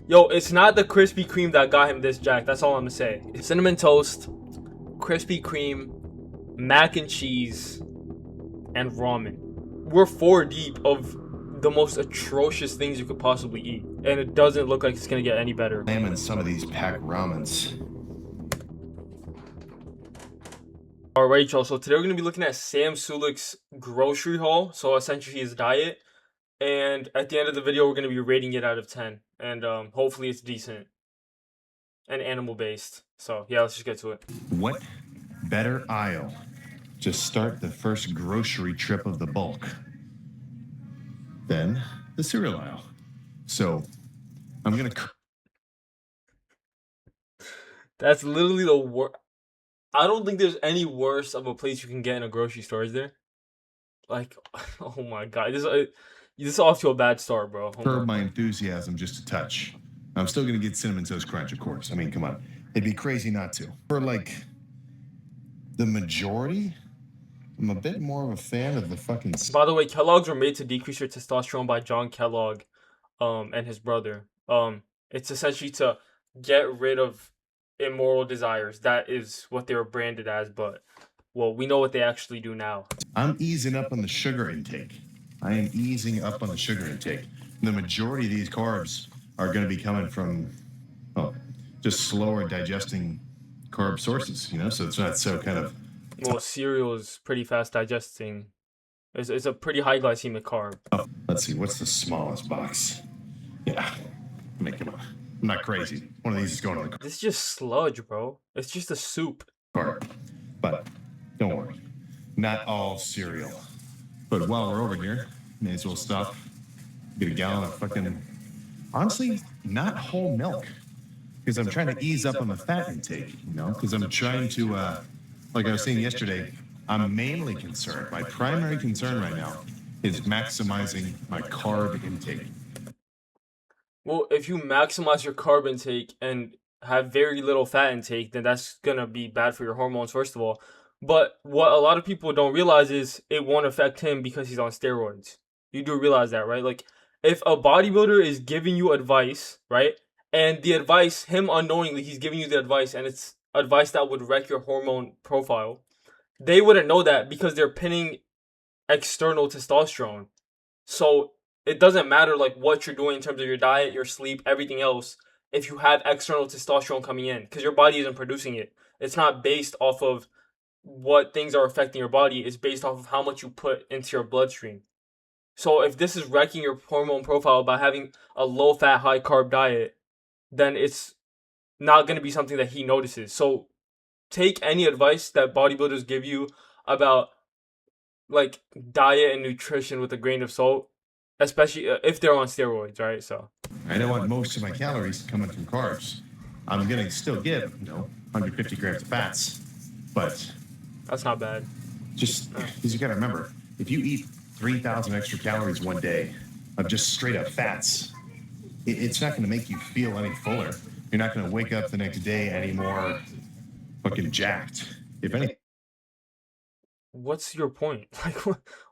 Yo, it's not the Krispy Kreme that got him this jack. That's all I'm gonna say. Cinnamon toast, Krispy Kreme, mac and cheese, and ramen. We're four deep of the most atrocious things you could possibly eat, and it doesn't look like it's gonna get any better. I'm in some of these packed ramens. Alright, y'all. So today we're gonna be looking at Sam Sulek's grocery haul. So essentially his diet. And at the end of the video, we're going to be rating it out of 10. And hopefully it's decent and animal-based. So, yeah, let's just get to it. What better aisle to start the first grocery trip of the bulk than the cereal aisle? So, I'm going to... That's literally the worst. I don't think there's any worse of a place you can get in a grocery store, is there? Like, oh my god. This is off to a bad start, bro. Curb my enthusiasm just a touch. I'm still gonna get Cinnamon Toast Crunch, of course. I mean, come on. It'd be crazy not to. For like the majority, I'm a bit more of a fan of the fucking... By the way, Kellogg's were made to decrease your testosterone by John Kellogg and his brother. It's essentially to get rid of immoral desires. That is what they were branded as, but well, we know what they actually do now. I'm easing up on the sugar intake. I am easing up on the sugar intake. The majority of these carbs are going to be coming from, well, just slower digesting carb sources, you know? So it's not so kind of... Well, cereal is pretty fast digesting. It's a pretty high glycemic carb. Oh, let's see, what's the smallest box? Yeah, come on. I'm not crazy. One of these is going to the This is just sludge, bro. It's just a soup. carb. But don't worry, not all cereal. But while we're over here, may as well stop, get a gallon of fucking, honestly, not whole milk. Because I'm trying to ease up on the fat intake, you know? Because I'm trying to, like I was saying yesterday, I'm mainly concerned, my primary concern right now is maximizing my carb intake. Well, if you maximize your carb intake and have very little fat intake, then that's gonna be bad for your hormones, first of all. But what a lot of people don't realize is it won't affect him because he's on steroids. You do realize that, right? Like, if a bodybuilder is giving you advice, right? And the advice, him unknowingly, he's giving you the advice, and it's advice that would wreck your hormone profile. They wouldn't know that because they're pinning external testosterone. So it doesn't matter like what you're doing in terms of your diet, your sleep, everything else, if you have external testosterone coming in, because your body isn't producing it. It's not based off of what things are affecting your body. It's based off of how much you put into your bloodstream. So if this is wrecking your hormone profile by having a low fat, high carb diet, then it's not going to be something that he notices. So take any advice that bodybuilders give you about like diet and nutrition with a grain of salt, especially if they're on steroids, right? So I don't want most of my calories coming from carbs. I'm gonna still get, 150 grams of fats, but that's not bad. just because you gotta remember, if you eat 3,000 extra calories one day of just straight up fats, it's not gonna make you feel any fuller. You're not gonna wake up the next day any more fucking jacked. If anything. What's your point? Like,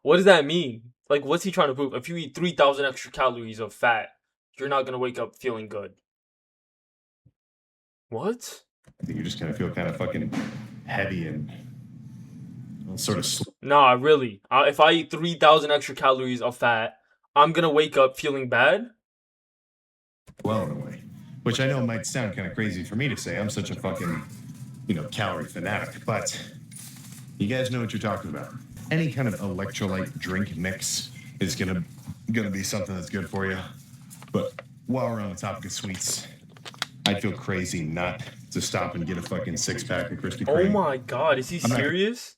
what does that mean? Like, what's he trying to prove? If you eat 3,000 extra calories of fat, you're not gonna wake up feeling good. What? I think you're just gonna feel kind of fucking heavy and sort of Nah, really. If I eat 3,000 extra calories of fat, I'm gonna wake up feeling bad? blown away. Which I know might sound kind of crazy for me to say. I'm such a fucking, calorie fanatic. But you guys know what you're talking about. Any kind of electrolyte drink mix is gonna be something that's good for you. But while we're on the topic of sweets, I'd feel crazy not to stop and get a fucking 6-pack of Krispy Kreme. Oh my god, is he serious?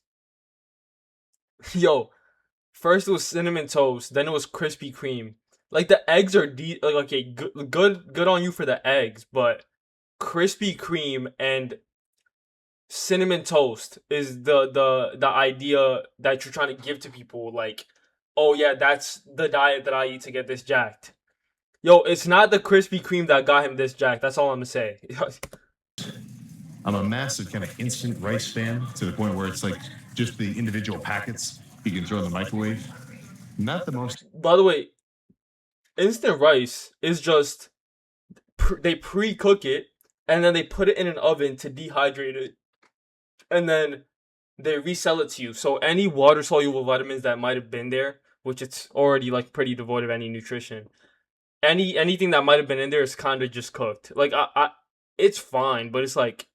Yo, first it was cinnamon toast, then it was Krispy Kreme. Like, the eggs are like, okay, good on you for the eggs, but Krispy Kreme and cinnamon toast is the idea that you're trying to give to people. Like, oh yeah, that's the diet that I eat to get this jacked. Yo, it's not the Krispy Kreme that got him this jacked. That's all I'm gonna say. I'm a massive kind of instant rice fan to the point where it's like just the individual packets you can throw in the microwave. Not the most. By the way, instant rice is just they pre-cook it, and then they put it in an oven to dehydrate it, and then they resell it to you. So any water soluble vitamins that might have been there, which it's already like pretty devoid of any nutrition, anything that might have been in there is kind of just cooked. Like it's fine, but it's like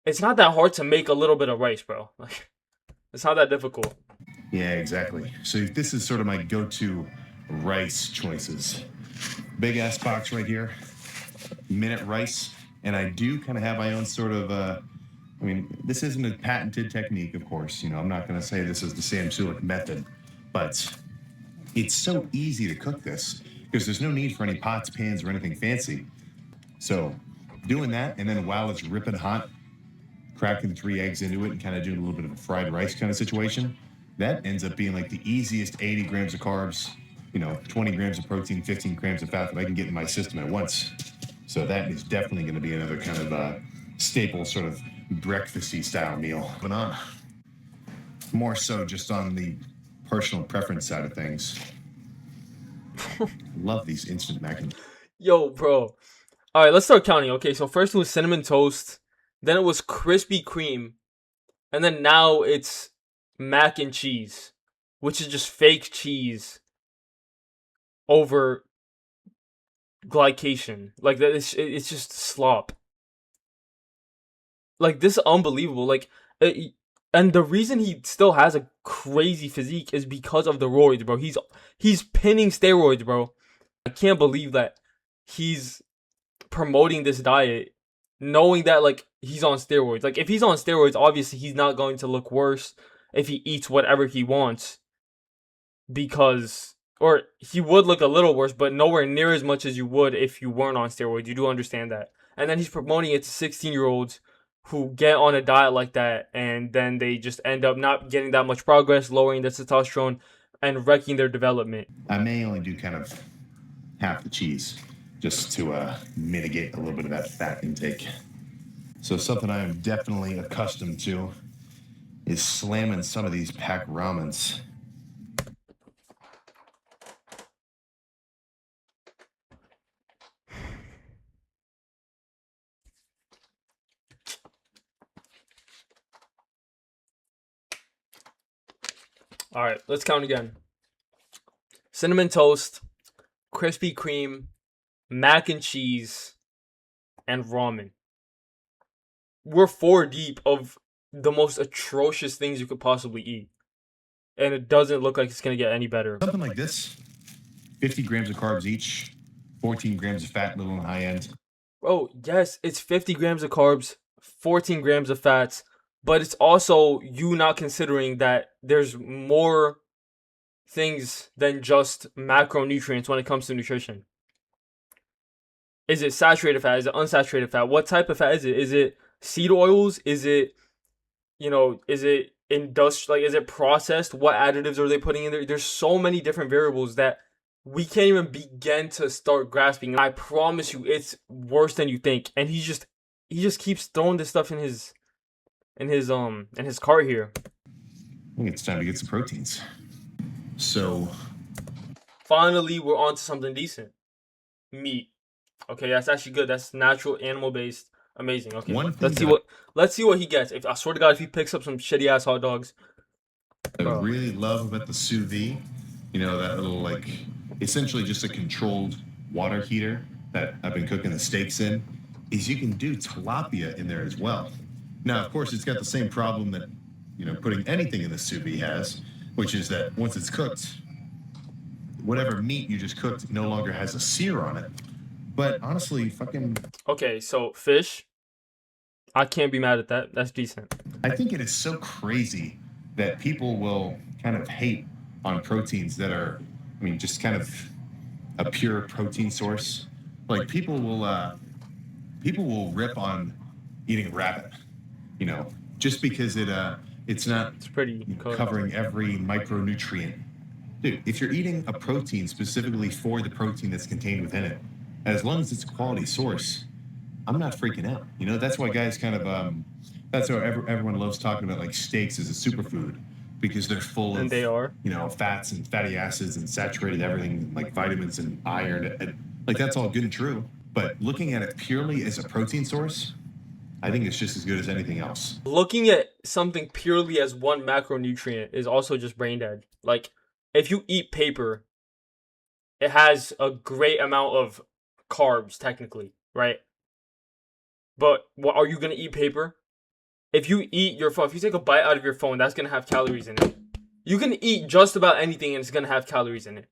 it's not that hard to make a little bit of rice, bro. Like it's not that difficult. Yeah, exactly. So this is sort of my go-to rice choices. Big ass box right here, minute rice, and I do kind of have my own sort of. I mean, this isn't a patented technique, of course. You know, I'm not going to say this is the Sam Sulek method, but it's so easy to cook this because there's no need for any pots, pans, or anything fancy. So, doing that, and then while it's ripping hot, cracking 3 eggs into it and kind of doing a little bit of a fried rice kind of situation, that ends up being like the easiest 80 grams of carbs, 20 grams of protein, 15 grams of fat that I can get in my system at once. So that is definitely going to be another kind of staple sort of breakfasty style meal. But more so just on the personal preference side of things. Love these instant mac and Yo, bro. All right, let's start counting. Okay, so first it was cinnamon toast, then it was Krispy Kreme, and then now it's mac and cheese, which is just fake cheese over glycation. Like that, it's just slop. Like this is unbelievable. And the reason he still has a crazy physique is because of the roids, bro. He's pinning steroids, bro. I can't believe that he's promoting this diet knowing that like he's on steroids. Like if he's on steroids, obviously he's not going to look worse if he eats whatever he wants because or he would look a little worse, but nowhere near as much as you would if you weren't on steroids. You do understand that. And then he's promoting it to 16-year-olds who get on a diet like that and then they just end up not getting that much progress, lowering their testosterone and wrecking their development. I may only do kind of half the cheese just to mitigate a little bit of that fat intake. So something I am definitely accustomed to is slamming some of these pack ramens. All right, let's count again. Cinnamon toast, Krispy Kreme, mac and cheese, and ramen. We're 4 deep of the most atrocious things you could possibly eat. And it doesn't look like it's going to get any better. Something like this, 50 grams of carbs each, 14 grams of fat, little on the high end. Bro, yes, it's 50 grams of carbs, 14 grams of fats, but it's also you not considering that there's more things than just macronutrients when it comes to nutrition. Is it saturated fat? Is it unsaturated fat? What type of fat is it? Is it seed oils? Is it, is it industrial? Like, is it processed? What additives are they putting in there? There's so many different variables that we can't even begin to start grasping. I promise you, it's worse than you think. And he just keeps throwing this stuff in his cart here. I think it's time to get some proteins. So finally, we're on to something decent. Meat. Okay, that's actually good. That's natural, animal based. Amazing. Okay, let's see what he gets. If I swear to God, if he picks up some shitty ass hot dogs. I really love about the sous vide, that little like essentially just a controlled water heater that I've been cooking the steaks in, is you can do tilapia in there as well. Now, of course, it's got the same problem that putting anything in the sous vide has, which is that once it's cooked, whatever meat you just cooked no longer has a sear on it. But honestly, fucking... Okay, so fish. I can't be mad at that. That's decent. I think it is so crazy that people will kind of hate on proteins that are, just kind of a pure protein source. Like people will rip on eating rabbit, just because it's not covering every micronutrient. Dude, if you're eating a protein specifically for the protein that's contained within it, as long as it's a quality source, I'm not freaking out. That's why guys kind of, that's why everyone loves talking about like steaks as a superfood, because they're full of, they are, fats and fatty acids and saturated everything, like vitamins and iron. And, like, that's all good and true. But looking at it purely as a protein source, I think it's just as good as anything else. Looking at something purely as one macronutrient is also just brain dead. Like, if you eat paper, it has a great amount of carbs, technically, right? But what are you gonna eat paper? If you eat your phone, if you take a bite out of your phone, that's gonna have calories in it. You can eat just about anything and it's gonna have calories in it.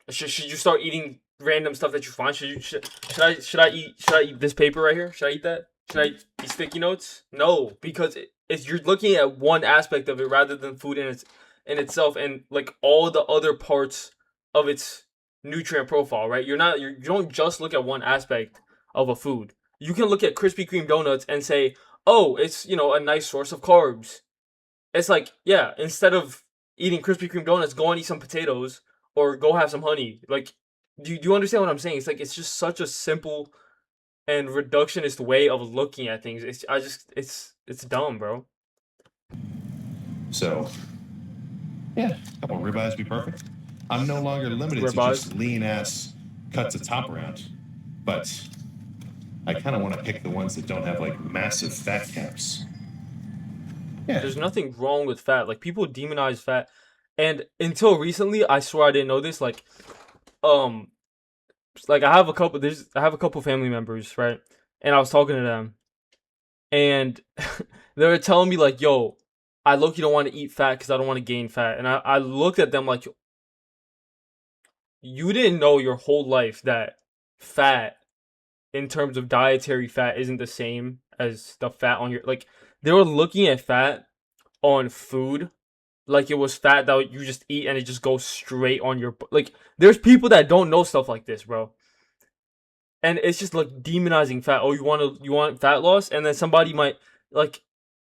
Should you start eating random stuff that you find? Should I eat this paper right here? Should I eat that? Should I eat these sticky notes? No, because it's you're looking at one aspect of it rather than food in itself and like all the other parts of its nutrient profile, right? You don't just look at one aspect of a food. You can look at Krispy Kreme donuts and say, "Oh, it's, a nice source of carbs." It's like, yeah, instead of eating Krispy Kreme donuts, go and eat some potatoes or go have some honey. Like, do you understand what I'm saying? It's like it's just such a simple and reductionist way of looking at things. It's dumb, bro. So, yeah, a couple ribeyes be perfect. I'm no longer limited to Ribeyes. just lean ass cuts of top around, but I kind of want to pick the ones that don't have like massive fat caps. Yeah. There's nothing wrong with fat. Like, people demonize fat, and until recently, I swear I didn't know this. Um, like I have a couple family members, right? And I was talking to them, and they were telling me like, "Yo, I look, you don't want to eat fat because I don't want to gain fat." And I looked at them like, "You didn't know your whole life that fat, in terms of dietary fat, isn't the same as the fat on your like." They were looking at fat on food like it was fat that you just eat and it just goes straight on your like. There's people that don't know stuff like this, bro. And it's just like demonizing fat. Oh, you want fat loss, and then somebody might like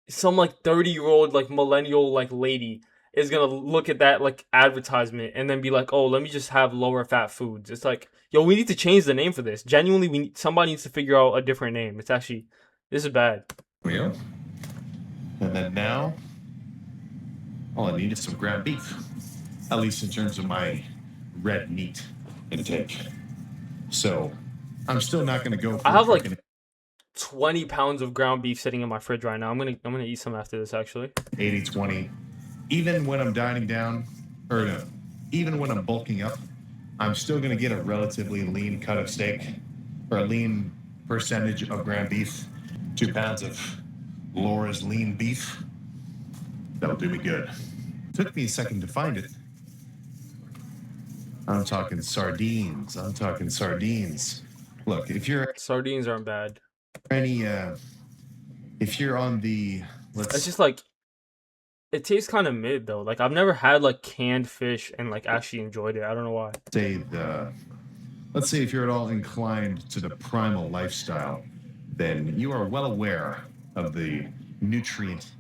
some like 30-year-old like millennial like lady is gonna look at that like advertisement and then be like, oh, let me just have lower fat foods. It's like, yo, we need to change the name for this. Genuinely, somebody needs to figure out a different name. This is bad. Yeah. And then now, all I need is some ground beef, at least in terms of my red meat intake. So I'm still not going to go for I have like 20 pounds of ground beef sitting in my fridge right now. I'm gonna eat some after this, actually. 80-20. Even when I'm dining down, or no, even when I'm bulking up, I'm still going to get a relatively lean cut of steak or a lean percentage of ground beef. 2 pounds of Laura's lean beef. That'll do me good. Took me a second to find it. I'm talking sardines. Look, if you're Sardines aren't bad. if you're on the, It's just like, it tastes kind of mid though. Like, I've never had like canned fish and like actually enjoyed it. I don't know why. Let's say if you're at all inclined to the primal lifestyle, then you are well aware of the nutrient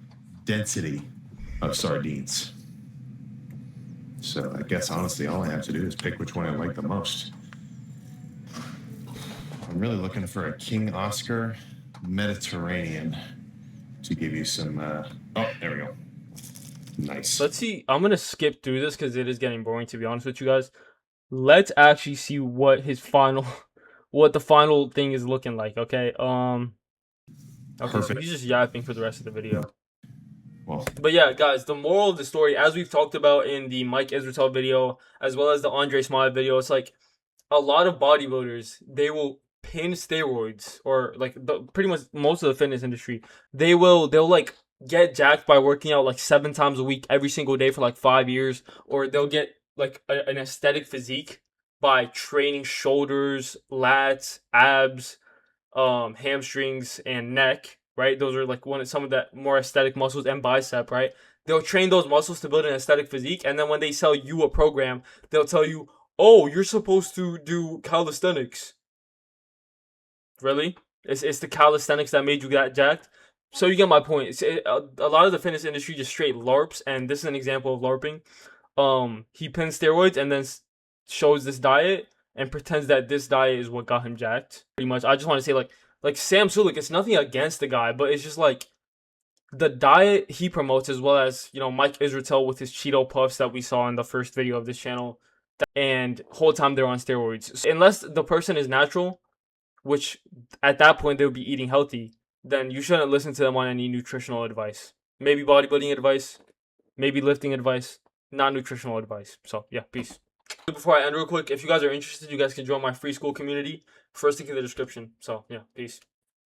density of sardines. So I guess honestly, all I have to do is pick which one I like the most. I'm really looking for a King Oscar Mediterranean to give you some. Oh, there we go. Nice. Let's see. I'm gonna skip through this because it is getting boring, to be honest with you guys. Let's actually see what the final thing is looking like. Okay. Okay. Perfect. So he's just yapping for the rest of the video. Well, But yeah, guys, the moral of the story, as we've talked about in the Mike Israel video, as well as the Andre Smile video, it's like a lot of bodybuilders, they will pin steroids, or like pretty much most of the fitness industry, they'll like get jacked by working out like 7 times a week every single day for like 5 years, or they'll get like an aesthetic physique by training shoulders, lats, abs, hamstrings, and neck, right? Those are like some of that more aesthetic muscles, and bicep, right? They'll train those muscles to build an aesthetic physique, and then when they sell you a program, they'll tell you, oh, you're supposed to do calisthenics. Really? It's the calisthenics that made you that jacked? So you get my point. A lot of the fitness industry just straight LARPs, and this is an example of LARPing. He pins steroids and then shows this diet and pretends that this diet is what got him jacked. Pretty much. I just want to say like Sam Sulek, it's nothing against the guy, but it's just like the diet he promotes, as well as, Mike Israel with his Cheeto puffs that we saw in the first video of this channel. and whole time they're on steroids. So unless the person is natural, which at that point they would be eating healthy, then you shouldn't listen to them on any nutritional advice. Maybe bodybuilding advice, maybe lifting advice, not nutritional advice. So yeah, peace. Before I end real quick, if you guys are interested, you guys can join my free school community. First link in the description. So yeah, peace.